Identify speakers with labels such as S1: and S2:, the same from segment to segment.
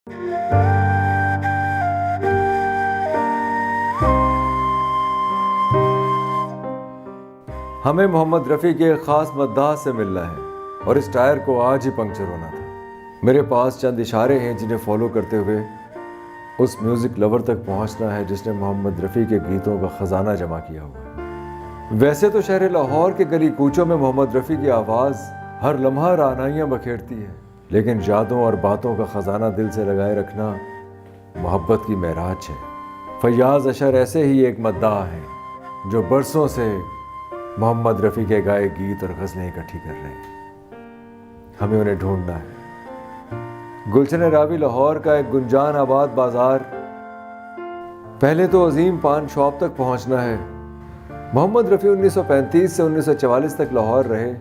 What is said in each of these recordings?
S1: हमें मोहम्मद रफ़ी के एक ख़ास मद्दाह से मिलना है और इस टायर को आज ही पंक्चर होना था। मेरे पास चंद इशारे हैं जिन्हें फॉलो करते हुए उस म्यूज़िक लवर तक पहुंचना है जिसने मोहम्मद रफ़ी के गीतों का ख़जाना जमा किया हुआ है। वैसे तो शहर लाहौर के गली कूचों में मोहम्मद रफ़ी की आवाज़ हर लम्हा रानाइयाँ बखेरती है, लेकिन यादों और बातों का ख़जाना दिल से लगाए रखना मोहब्बत की महराज है। फैयाज़ अशर ऐसे ही एक मद्दाह हैं जो बरसों से मोहम्मद रफ़ी के गाए गीत और गज़लें इकट्ठी कर रहे हैं। हमें उन्हें ढूंढना है। गुलशन रावी लाहौर का एक गुंजान आबाद बाज़ार, पहले तो अजीम पान शॉप तक पहुंचना है। मोहम्मद रफ़ी 1935 से 1944 तक लाहौर रहे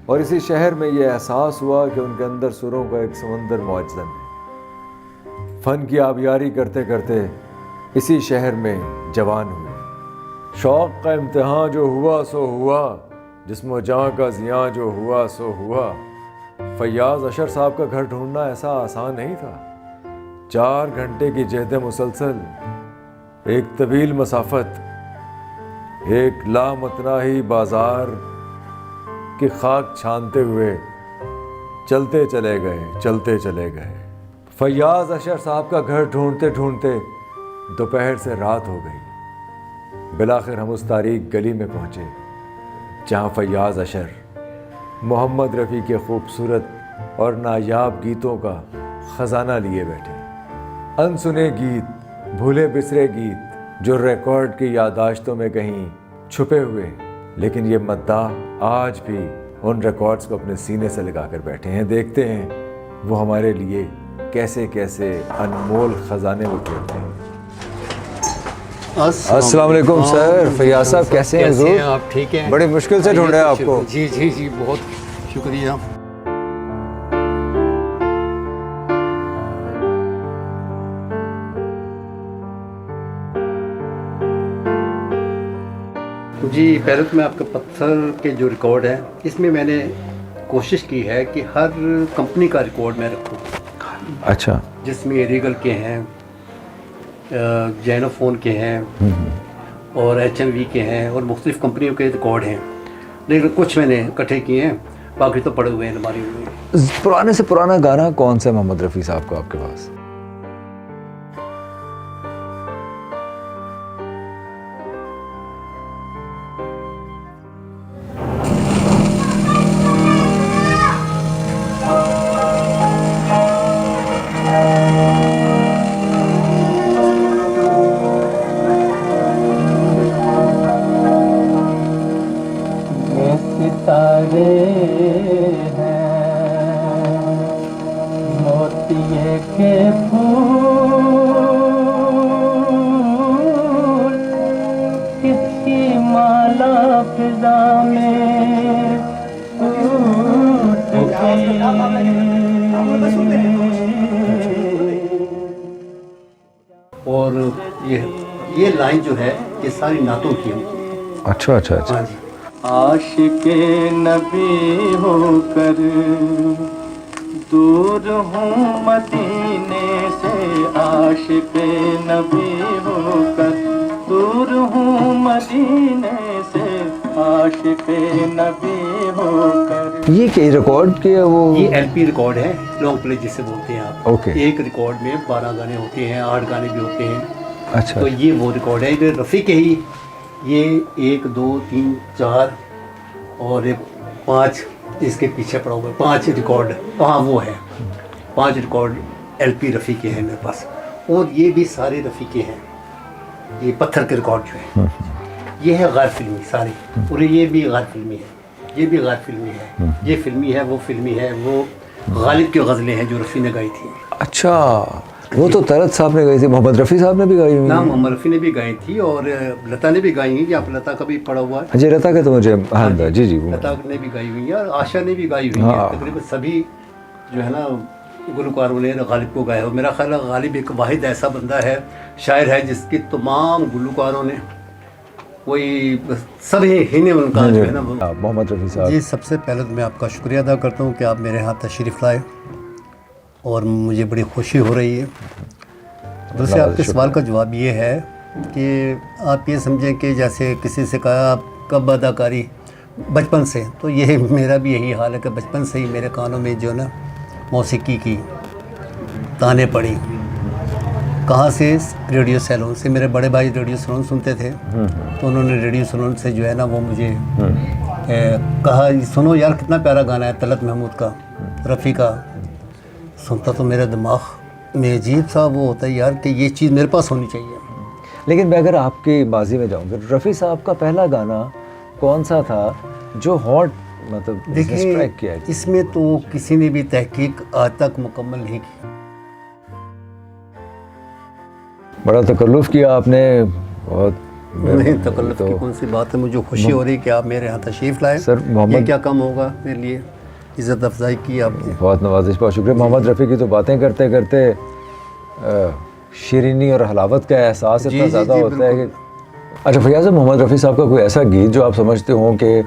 S1: और इसी शहर में यह एहसास हुआ कि उनके अंदर सुरों का एक समंदर मौजूद है। फ़न की आबियारी करते करते इसी शहर में जवान हुए। शौक़ का इम्तिहान जो हुआ सो हुआ, जिस्म जान का ज़ियाँ जो हुआ सो हुआ। फैयाज़ अशर साहब का घर ढूंढना ऐसा आसान नहीं था। 4 घंटे की जहद मुसलसल, एक तवील मसाफत, एक लामतनाही बाजार की खाक छानते हुए चलते चले गए। फैयाज़ अशर साहब का घर ढूंढते ढूंढते दोपहर से रात हो गई। बिलाखिर हम उस तारीक गली में पहुँचे जहाँ फैयाज़ अशर मोहम्मद रफ़ी के खूबसूरत और नायाब गीतों का ख़जाना लिए बैठे। अनसुने गीत, भूले बिसरे गीत जो रिकॉर्ड की यादाश्तों में कहीं छुपे हुए, लेकिन ये मद्दाह आज भी उन रिकॉर्ड्स को अपने सीने से लगा कर बैठे हैं। देखते हैं वो हमारे लिए कैसे कैसे अनमोल ख़जाने वो खेलते हैं। अस्सलाम वालेकुम सर। फैयाज़ साहब कैसे हैं?
S2: आप ठीक हैं?
S1: बड़ी मुश्किल से ढूंढे आपको।
S2: जी जी जी, बहुत शुक्रिया। जी, पहले तो मैं आपका पत्थर के जो रिकॉर्ड है इसमें मैंने कोशिश की है कि हर कंपनी का रिकॉर्ड मैं रखूं।
S1: अच्छा।
S2: जिसमें रीगल के हैं, जेनोफोन के हैं और HMV के हैं और मुख्तलिफ़ कंपनियों के रिकॉर्ड हैं, लेकिन कुछ मैंने इकट्ठे किए हैं, बाकी तो पड़े हुए हैं अलमारी में।
S1: पुराने से पुराना गाना कौन सा मोहम्मद रफ़ी साहब का आपके पास?
S3: सितारे हैं मोतिये के फूल, किसकी माला फिजा में टूट गई।
S2: और ये लाइन जो है ये सारी नातों की है।
S1: अच्छा अच्छा अच्छा।
S2: हाँ जी।
S3: आशिके नबी होकर दूर हूँ मदीने से, आशिके नबी होकर दूर हूँ मदीने से, आशिके नबी होकर।
S1: ये क्या रिकॉर्ड किया वो?
S2: ये LP रिकॉर्ड है, लॉन्ग प्ले जिसे बोलते हैं आप।
S1: ओके।
S2: एक रिकॉर्ड में 12 गाने होते हैं, 8 गाने भी होते हैं।
S1: अच्छा।
S2: तो ये वो रिकॉर्ड है, ये रफ़ी के ही। ये 1 2 3 4 और 5 इसके पीछे पड़ा हुआ है, 5 रिकॉर्ड। हाँ वो है 5 रिकॉर्ड LP रफ़ी के हैं मेरे पास, और ये भी सारे रफ़ी के हैं। ये पत्थर के रिकॉर्ड जो है ये है गैर फिल्मी सारे, और ये भी गैर फिल्मी है, ये भी गैर फिल्मी है, ये फिल्मी है, वो फिल्मी है। वो गालिब की गज़लें हैं जो रफ़ी ने गाई थी।
S1: अच्छा, वो तो तरत साहब ने गाई थी, मोहम्मद रफ़ी साहब ने भी गाई हुई
S2: ना,
S1: है?
S2: मोहम्मद रफ़ी ने भी गाई थी और लता ने भी गाई हैं। आप लता का भी पड़ा हुआ है?
S1: जी, लता का तो मुझे हाँ जी जी
S2: लता ने भी गाई हुई है और आशा ने भी गाई हुई है। तकरीबन सभी जो है ना गुलकारों ने गालिब को गाया। और मेरा ख्याल है गालिब एक वाहिद ऐसा बंदा है, शायर है, जिसकी तमाम गुलकारों ने वही सभी हिने उनका जो है ना
S1: मोहम्मद रफ़ी साहब।
S2: जी, सबसे पहले तो मैं आपका शुक्रिया अदा करता हूँ कि आप मेरे यहाँ तशरीफ़ लाए और मुझे बड़ी खुशी हो रही है। दूसरे आपके सवाल का जवाब ये है कि आप ये समझें कि जैसे किसी से कहा आप कब अदाकारी, बचपन से, तो ये मेरा भी यही हाल है कि बचपन से ही मेरे कानों में जो ना मौसीकी की ताने पड़ी। कहाँ से? रेडियो सैलून से। मेरे बड़े भाई रेडियो सैलून सुनते थे, तो उन्होंने रेडियो सैलून से जो है ना वो मुझे कहा, सुनो यार कितना प्यारा गाना है तलत महमूद का, रफ़ी का। सुनता तो मेरे दिमाग में अजीब सा वो होता है यार कि ये चीज़ मेरे पास होनी चाहिए।
S1: लेकिन मैं अगर आपके माजी में जाऊँ, रफ़ी साहब का पहला गाना कौन सा था जो हॉट मतलब
S2: देखिए
S1: स्ट्राइक किया है?
S2: इसमें तो किसी ने भी तहकीक आज तक मुकम्मल नहीं की।
S1: बड़ा तकल्लुफ़ किया आपने, बहुत
S2: नहीं तकल्लुफ़ की कौन सी बात है। मुझे खुशी हो रही है कि आप मेरे यहाँ तशरीफ़ लाए।
S1: सर
S2: ये
S1: मोहम्मद,
S2: क्या कम होगा मेरे लिए, इज़्ज़त अफजाई की आपने।
S1: बहुत नवाजिश, बहुत शुक्रिया। मोहम्मद रफ़ी की तो बातें करते करते शीरीनी और हलावत का एहसास इतना ज़्यादा होता है कि अच्छा फैयाज़, मोहम्मद रफ़ी साहब का कोई ऐसा गीत जो आप समझते हों कि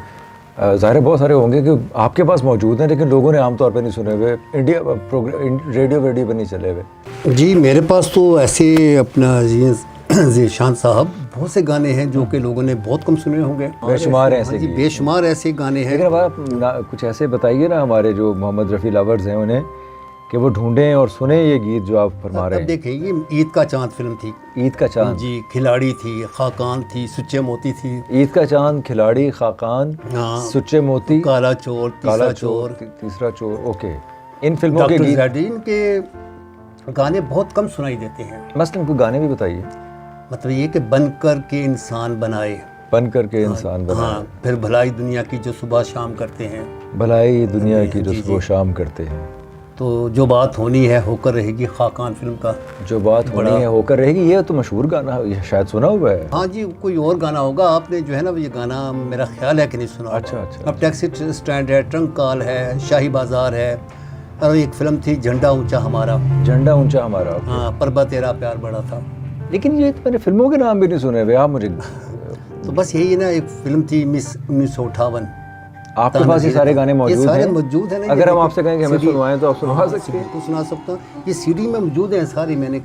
S1: ज़ाहिर बहुत सारे होंगे कि आपके पास मौजूद हैं लेकिन लोगों ने आमतौर पर नहीं सुने हुए, इंडिया रेडियो वेडियो पर नहीं चले हुए?
S2: जी मेरे पास तो ऐसे अपना ज़ीशान साहब बहुत से गाने हैं जो कि लोगों ने बहुत कम सुने होंगे।
S1: बेशुमार ऐसे
S2: जी
S1: गीत।
S2: बेशुमार ऐसे गाने हैं।
S1: लेकिन अब आप कुछ ऐसे बताइए ना हमारे जो मोहम्मद रफ़ी लवर्स हैं उन्हें, कि वो ढूंढें और सुने ये गीत जो आप फरमा रहे
S2: अब
S1: हैं।
S2: देखिए ये ईद का चांद फिल्म थी।
S1: ईद का चांद?
S2: जी, खिलाड़ी थी, खाकान थी, सुच्चे मोती थी।
S1: ईद का चांद, खिलाड़ी, खाकान,
S2: हाँ,
S1: सुच्चे मोती,
S2: काला चोर,
S1: काला
S2: तीसरा
S1: चोर,
S2: चोर,
S1: तीसरा चोर। ओके, इन फिल्मों के
S2: डॉक्टर
S1: गीत,
S2: ज़ैडीन के गाने बहुत कम सुनाई देते हैं।
S1: मसलन कोई गाने भी बताइए।
S2: मतलब ये कि बन कर के इंसान बनाए,
S1: बन करके इंसान बना,
S2: हाँ, फिर भलाई दुनिया की जो सुबह शाम करते हैं,
S1: भलाई दुनिया की जो
S2: जी,
S1: सुबह शाम करते हैं,
S2: तो जो बात होनी है होकर रहेगी, खाकान फिल्म का।
S1: जो बात होनी है होकर रहेगी, ये तो मशहूर गाना है, ये शायद सुना हुआ है।
S2: हाँ जी, कोई और गाना होगा, आपने जो है ना ये गाना मेरा ख्याल है कि नहीं सुना।
S1: अच्छा अच्छा।
S2: अब टैक्सी स्टैंड है, ट्रंक कॉल है, शाही बाजार है, और एक फिल्म थी झंडा ऊंचा हमारा।
S1: झंडा ऊंचा हमारा।
S2: हाँ, परबा तेरा प्यार बड़ा था।
S1: लेकिन ये तो मैंने फिल्मों के नाम भी नहीं सुने हुए, आप मुझे
S2: तो बस यही ना, एक फिल्म थी मिस 1958।
S1: आपके पास ये सारे गाने मौजूद हैं?
S2: ये सारे मौजूद हैं।
S1: अगर हम आपसे कहें कि हमें सुनवाएं तो आप सुनवा सकते हैं?
S2: बिल्कुल सुना सकता हूँ, ये सीडी में मौजूद हैं सारी, मैंने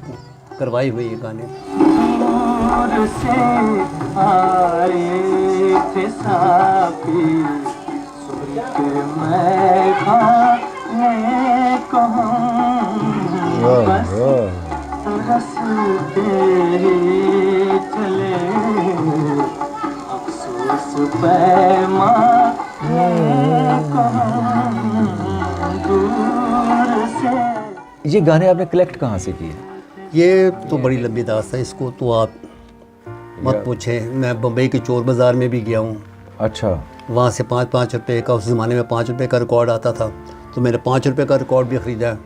S2: करवाई हुई ये गाने।
S3: दूर से आए थे साथी, सुन के मैं खाने कहूँ, बस रसते ही चले, अफसोस पैमाने कहूँ, दूर से।
S1: ये गाने आपने कलेक्ट कहाँ से किए?
S2: ये तो बड़ी लंबी दास्तान है, इसको तो आप मत पूछें। मैं बम्बई के चोर बाज़ार में भी गया हूँ।
S1: अच्छा।
S2: वहाँ से 5-5 रुपये का, उस ज़माने में 5 रुपये का रिकॉर्ड आता था, तो मैंने 5 रुपये का रिकॉर्ड भी ख़रीदा है।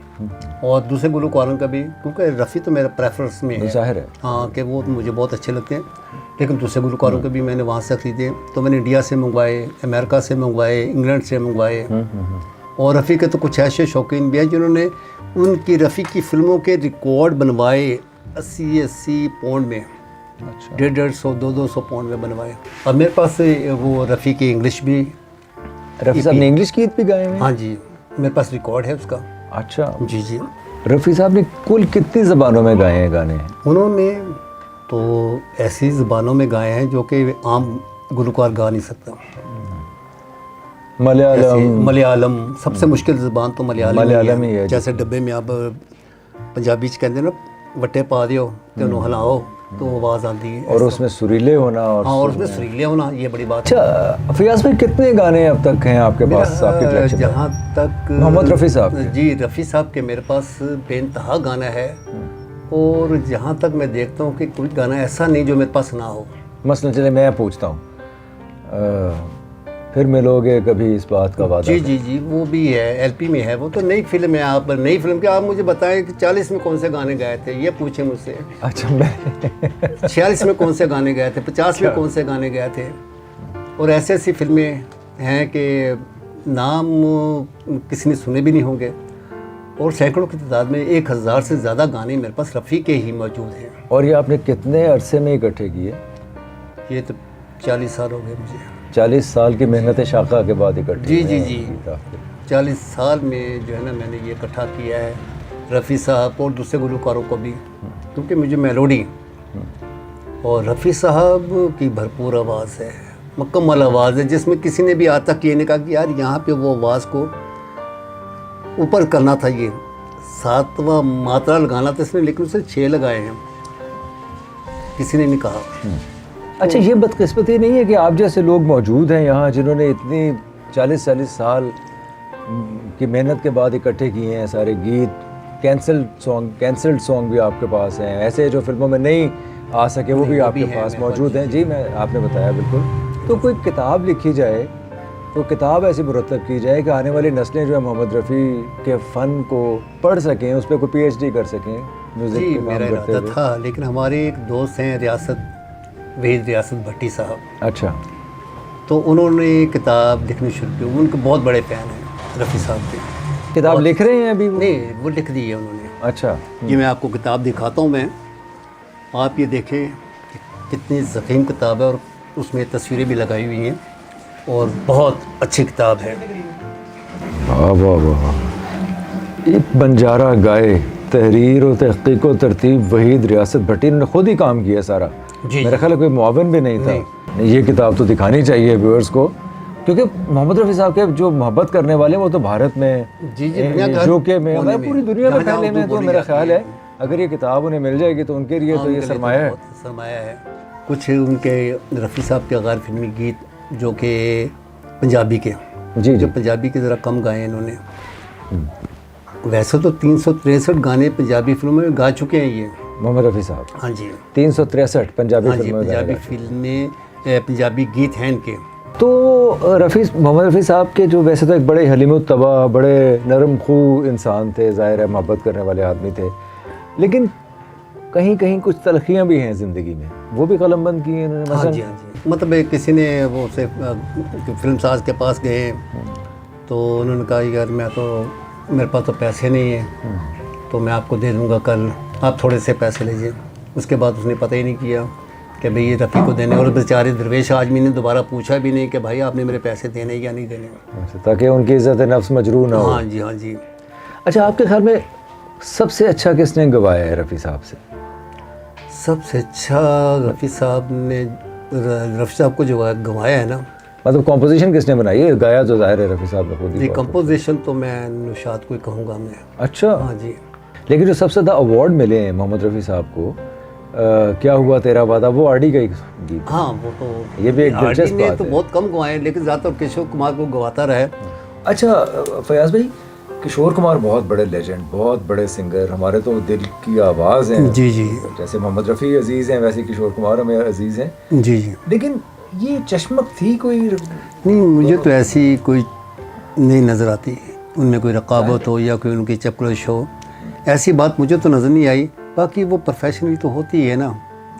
S2: और दूसरे गुलकारों का भी, क्योंकि रफ़ी तो मेरा प्रेफरेंस में है,
S1: ज़ाहिर है।
S2: हाँ, कि वो मुझे बहुत अच्छे लगते हैं। लेकिन दूसरे गुलकारों के भी मैंने वहाँ से ख़रीदे, तो मैंने इंडिया से मंगवाए, अमेरिका से मंगवाए, इंग्लैंड से मंगवाए। और रफ़ी के तो कुछ ऐसे शौकीन भी हैं जिन्होंने उनकी रफ़ी की फ़िल्मों के रिकॉर्ड बनवाए 80-80 पाउंड में,
S1: अच्छा।
S2: 150-200, 200 पाउंड में बनवाए। और मेरे पास वो रफ़ी की इंग्लिश भी,
S1: रफ़ी साहब ने इंग्लिश गीत भी गाए हैं?
S2: हाँ जी, मेरे पास रिकॉर्ड है उसका।
S1: अच्छा
S2: जी जी।
S1: रफ़ी साहब ने कुल कितनी ज़बानों में गाए हैं गाने?
S2: उन्होंने तो ऐसी ज़बानों में गाए हैं जो कि आम गुलकार गा नहीं सकता। मलयालम सबसे मुश्किल ज़बान तो मलयालम ही है। जैसे डब्बे में आप पंजाबी च कहते हैं ना, वट्टे पा दियो ते उन्होंने हिलाओ तो आवाज़ आती है।
S1: और उसमें सुरीले होना, और
S2: हाँ, और उसमें सुरीले होना, ये बड़ी बात है।
S1: अच्छा फैयाज़ भाई, कितने गाने अब तक हैं आपके पास, आपके कलेक्शन में?
S2: जहाँ तक
S1: मोहम्मद रफ़ी साहब के?
S2: जी, रफ़ी साहब के मेरे पास बेइंतहा गाना है। और जहाँ तक मैं देखता हूँ कि कोई गाना ऐसा नहीं जो मेरे पास ना हो।
S1: मसलन चले मैं पूछता हूँ, फिर मिलोगे कभी इस बात का वादा?
S2: जी जी जी, वो भी है, एलपी में है। वो तो नई फिल्म है। आप नई फिल्म के आप मुझे बताएं कि 40 में कौन से गाने गाए थे, ये पूछें मुझसे।
S1: अच्छा, मैं
S2: 46 में कौन से गाने गाए थे, 50 में कौन से गाने गाए थे। और ऐसी ऐसी फिल्में हैं कि नाम किसी ने सुने भी नहीं होंगे। और सैकड़ों की तादाद में 1000 से ज़्यादा गाने मेरे पास रफ़ी के ही मौजूद हैं।
S1: और ये आपने कितने अरसे में इकट्ठे किए?
S2: ये तो 40 साल हो गए मुझे।
S1: 40 साल की मेहनत शाखा के बाद इकट्ठे?
S2: जी जी जी, 40 साल में जो है ना मैंने ये इकट्ठा किया है। रफ़ी साहब और दूसरे गुलकारों को भी, क्योंकि मुझे मेलोडी और रफ़ी साहब की भरपूर आवाज़ है, मुकम्मल आवाज़ है, जिसमें किसी ने भी आज तक ये नहीं कहा कि यार यहाँ पे वो आवाज़ को ऊपर करना था, ये 7वां मात्रा लगाना था इसमें, लेकिन उसे 6 लगाए हैं, किसी ने नहीं कहा।
S1: अच्छा, ये बदकिस्मती नहीं है कि आप जैसे लोग मौजूद हैं यहाँ जिन्होंने इतनी 40-40 साल की मेहनत के बाद इकट्ठे किए हैं सारे गीत, कैंसल्ड सॉन्ग भी आपके पास हैं, ऐसे जो फिल्मों में नहीं आ सके वो भी आपके पास मौजूद हैं। जी, मैं आपने बताया बिल्कुल। तो कोई किताब लिखी जाए, तो किताब ऐसी मुरतब की जाए कि आने वाली नस्लें जो है मोहम्मद रफ़ी के फ़न को पढ़ सकें, उस पर कोई PhD कर सकें म्यूज़िक
S2: जी,
S1: पे
S2: मेरा
S1: काम करते
S2: इरादा
S1: हुए।
S2: था, लेकिन हमारे एक दोस्त हैं वहीद रियासत भट्टी साहब,
S1: अच्छा,
S2: तो उन्होंने किताब लिखनी शुरू की। उनके बहुत बड़े फ़ैन हैं रफ़ी साहब के।
S1: किताब लिख रहे हैं अभी वो?
S2: नहीं, वो लिख दी है उन्होंने।
S1: अच्छा,
S2: ये मैं आपको किताब दिखाता हूँ, मैं आप ये देखें कि कितनी ज़ख़ीम किताब है और उसमें तस्वीरें भी लगाई हुई हैं और बहुत अच्छी किताब है।
S1: वाह वाह वाह। एक बंजारा गाए, तहरीर और तहक़ीक़ व तरतीब वहीद रियासत भट्टी ने खुद ही काम किया सारा।
S2: जी,
S1: मेरा ख्याल है कोई मुआविन भी नहीं था। ये किताब तो दिखानी चाहिए व्यूअर्स को, क्योंकि मोहम्मद रफ़ी साहब के जो मोहब्बत करने वाले हैं वो तो भारत में,
S2: जी, दुनिया का
S1: यूके में,
S2: कोने
S1: हमारे पूरी दुनिया में
S2: जहाँ
S1: फैले में। तो
S2: बोली
S1: मेरा
S2: जाती
S1: ख्याल
S2: है।
S1: है अगर ये किताब उन्हें मिल जाएगी तो उनके लिए तो ये सरमाया है।
S2: सरमाया है। कुछ उनके रफ़ी साहब के गैर फिल्मी गीत जो कि पंजाबी के,
S1: जी
S2: जो
S1: जी,
S2: पंजाबी के ज़रा कम गाए इन्होंने। वैसे तो 363 गाने पंजाबी फिल्मों में गा चुके हैं ये।
S1: मोहम्मद रफ़ी साहब
S2: हाँ जी,
S1: 363 पंजाबी
S2: हाँ जी,
S1: फिल्मों में गाए
S2: पंजाबी
S1: गए।
S2: फिल्में, पंजाबी गीत हैं इनके।
S1: तो मोहम्मद रफ़ी साहब के जो वैसे तो एक बड़े हलीमुत्तबा, बड़े नरम खू इंसान थे, ज़ाहिर है मोहब्बत करने वाले आदमी थे, लेकिन कहीं कहीं कुछ तलखियाँ भी हैं ज़िंदगी में, वो भी कलमबंद की हैं इन्होंने।
S2: हाँ
S1: मसलन
S2: जी, हाँ जी, मतलब एक किसी ने वो से फिल्म साज के पास गए तो उन्होंने कहा यार मेरे पास तो पैसे नहीं है, तो मैं आपको दे दूँगा कल, आप थोड़े से पैसे लीजिए। उसके बाद उसने पता ही नहीं किया कि भाई ये रफ़ी को देने, और बेचारे दरवेश आदमी ने दोबारा पूछा भी नहीं कि भाई आपने मेरे पैसे देने या नहीं देने।
S1: अच्छा, ताकि उनकी इज़्ज़त नफ्स मजरूह ना हो।
S2: हाँ जी, हाँ जी।
S1: अच्छा, आपके ख्याल में सबसे अच्छा किसने गवाया है रफ़ी साहब से?
S2: सबसे अच्छा रफ़ी साहब ने रफ़ी साहब को जो गंवाया है ना,
S1: मतलब कॉम्पोजिशन किसने बनाई है? गाया तो ज़ाहिर है रफ़ी साहब ने खुद ही।
S2: जी, कंपोजिशन तो मैं नुशाद को ही कहूँगा मैं।
S1: अच्छा,
S2: हाँ जी,
S1: लेकिन जो सबसे ज़्यादा अवार्ड मिले हैं मोहम्मद रफ़ी साहब को, क्या हुआ तेरा वादा, वो आरडी का ही गीत।
S2: हाँ वो तो
S1: ये भी एक
S2: आरडी
S1: दिलचस्प
S2: ने
S1: बात
S2: तो
S1: है।
S2: बहुत कम गंवाए, लेकिन ज़्यादातर किशोर कुमार को गवाता रहा है।
S1: अच्छा फयाज़ भाई, किशोर कुमार बहुत बड़े लेजेंड, बहुत बड़े सिंगर, हमारे तो दिल की आवाज़ हैं।
S2: जी जी
S1: जैसे मोहम्मद रफ़ी अजीज़ हैं वैसे किशोर कुमार हमें अजीज़ हैं,
S2: जी जी।
S1: लेकिन ये चश्मक थी कोई?
S2: नहीं, मुझे तो ऐसी कोई नहीं नज़र आती उनमें कोई रकाबत हो या कोई उनकी चपकलश हो, ऐसी बात मुझे तो नज़र नहीं आई। बाकी वो प्रोफेशनली तो होती है ना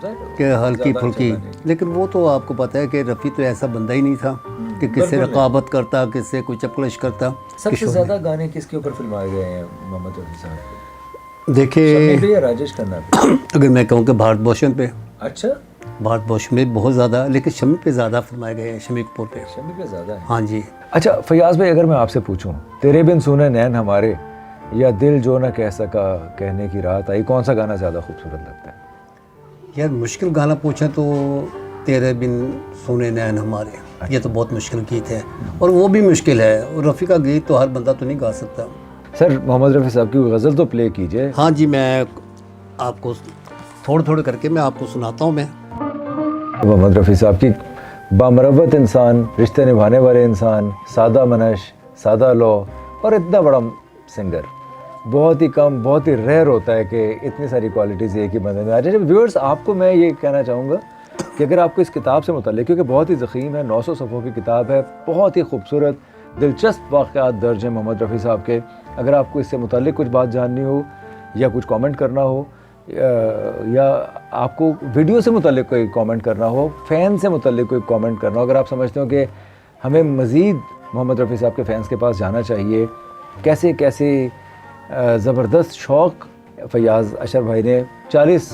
S2: कि हल्की फुल्की, लेकिन वो तो आपको पता है कि रफ़ी तो ऐसा बंदा ही नहीं था कि किससे रकाबत करता, किससे कोई चपकलश करता।
S1: सबसे ज़्यादा गाने किसके ऊपर फिल्माए गए हैं मोहम्मद रफ़ी साहब के?
S2: देखिए,
S1: शम्मी पे या राजेश खन्ना पे?
S2: अगर मैं कहूँ कि भारत भूषण पे,
S1: अच्छा,
S2: भारत भूषण में बहुत ज़्यादा, लेकिन शम्मी पे ज़्यादा फिल्माए गए हैं, शम्मी कपूर पे।
S1: शम्मी पे ज़्यादा है।
S2: हाँ जी।
S1: अच्छा फयाज़ भाई, अगर मैं आपसे पूछूं तेरे बिन सुने नैन हमारे या दिल जो ना कह सका कहने की रात आई, कौन सा गाना ज़्यादा खूबसूरत लगता है?
S2: यार मुश्किल गाना पूछें तो तेरे बिन सुने नैन हमारे, ये तो बहुत मुश्किल गीत है, और वो भी मुश्किल है, और रफ़ी का गीत तो हर बंदा तो नहीं गा सकता।
S1: सर मोहम्मद रफ़ी साहब की गज़ल तो प्ले कीजिए।
S2: हाँ जी, मैं आपको थोड़ा थोड़ा करके मैं आपको सुनाता हूँ। मैं
S1: मोहम्मद रफ़ी साहब की बामरवत इंसान, रिश्ते निभाने वाले इंसान, सादा मनश, सादा लो, और इतना बड़ा सिंगर, बहुत ही कम, बहुत ही रेयर होता है कि इतनी सारी क्वालिटीज़ एक ही बंदे में आ जाए। व्यूअर्स, आपको मैं ये कहना चाहूँगा कि अगर आपको इस किताब से मुताल्लिक़, क्योंकि बहुत ही ज़ख़ीम है, 900 सफ़ों की किताब है, बहुत ही खूबसूरत दिलचस्प वाक़यात दर्ज हैं मोहम्मद रफ़ी साहब के, अगर आपको इससे मुताल्लिक़ कुछ बात जाननी हो या कुछ कमेंट करना हो, या आपको वीडियो से मुताल्लिक़ कोई कमेंट करना हो, फ़ैन से मुताल्लिक़ कोई कमेंट करना हो, अगर आप समझते हो कि हमें मज़ीद मोहम्मद रफ़ी साहब के फ़ैन्स के पास जाना चाहिए, कैसे कैसे ज़बरदस्त शौक़ फयाज़ अशर भाई ने 40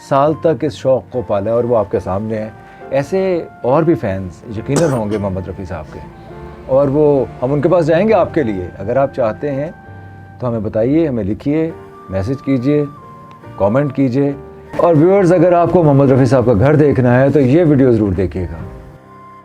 S1: साल तक इस शौक़ को पाला है और वो आपके सामने है, ऐसे और भी फ़ैन्स यकीनन होंगे मोहम्मद रफ़ी साहब के, और वो हम उनके पास जाएंगे आपके लिए। अगर आप चाहते हैं तो हमें बताइए, हमें लिखिए, मैसेज कीजिए, कमेंट कीजिए। और व्यूअर्स, अगर आपको मोहम्मद रफ़ी साहब का घर देखना है तो ये वीडियो ज़रूर देखिएगा।